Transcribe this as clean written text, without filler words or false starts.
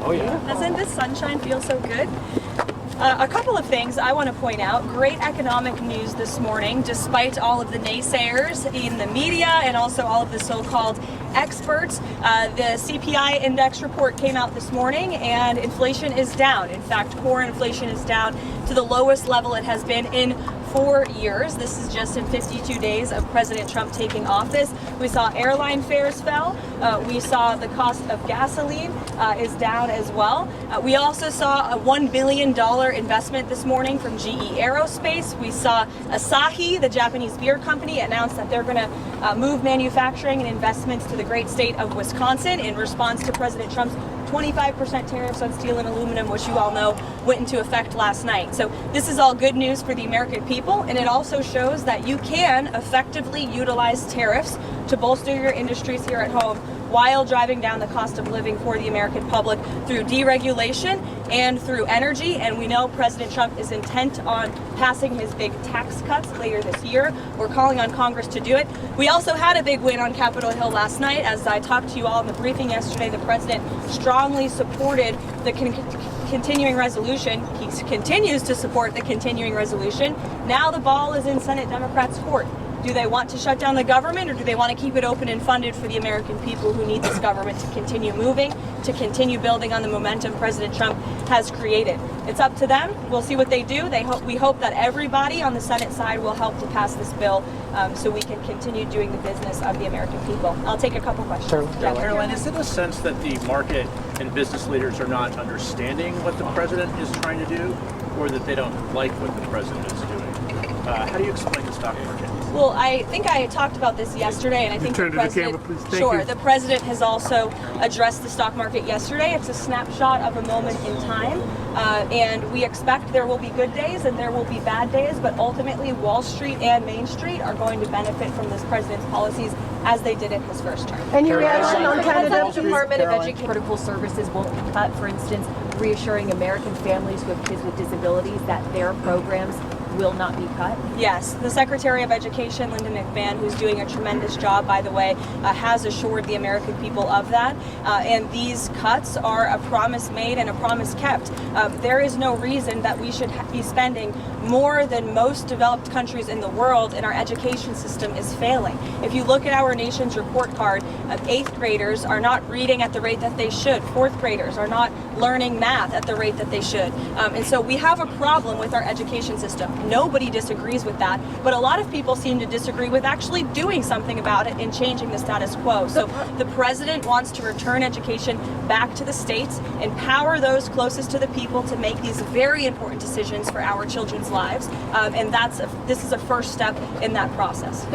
Oh yeah. Doesn't this sunshine feel so good? A couple of things I want to point out. Great economic news this morning, despite all of the naysayers in the media and also all of the so-called experts. The CPI index report came out this morning and inflation is down. In fact, core inflation is down to the lowest level it has been in 4 years. This is just in 52 days of President Trump taking office. We saw airline fares fell. We saw the cost of gasoline is down as well. We also saw a $1 billion investment this morning from GE Aerospace. We saw Asahi, the Japanese beer company, announce that they're going to move manufacturing and investments to the great state of Wisconsin in response to President Trump's 25% tariffs on steel and aluminum, which you all know went into effect last night. So this is all good news for the American people, and it also shows that you can effectively utilize tariffs to bolster your industries here at home while driving down the cost of living for the American public through deregulation and through energy. And we know President Trump is intent on passing his big tax cuts later this year. We're calling on Congress to do it. We also had a big win on Capitol Hill last night. As I talked to you all in the briefing yesterday, the president strongly supported the continuing resolution. He continues to support the continuing resolution. Now the ball is in Senate Democrats' court. Do they want to shut down the government, or do they want to keep it open and funded for the American people who need this government to continue moving, to continue building on the momentum President Trump has created? It's up to them. We'll see what they do. We hope that everybody on the Senate side will help to pass this bill so we can continue doing the business of the American people. I'll take a couple questions. Sure. Karoline, is it a sense that the market and business leaders are not understanding what the president is trying to do, or that they don't like what the president is doing? How do you explain the stock market? Well, I think I talked about this yesterday, and I think the president, the president has also addressed the stock market yesterday. It's a snapshot of a moment in time, and we expect there will be good days and there will be bad days, but ultimately Wall Street and Main Street are going to benefit from this president's policies as they did in his first term. And your reaction on Canada? The Department of Education critical services won't be cut, for instance, reassuring American families who have kids with disabilities that their programs will not be cut? Yes, the Secretary of Education, Linda McMahon, who's doing a tremendous job, by the way, has assured the American people of that. And these cuts are a promise made and a promise kept. There is no reason that we should be spending more than most developed countries in the world, and our education system is failing. If you look at our nation's report card, 8th graders are not reading at the rate that they should. 4th graders are not learning math at the rate that they should. And so we have a problem with our education system. Nobody disagrees with that, but a lot of people seem to disagree with actually doing something about it and changing the status quo. So the president wants to return education back to the states, empower those closest to the people to make these very important decisions for our children's lives, and this is a first step in that process.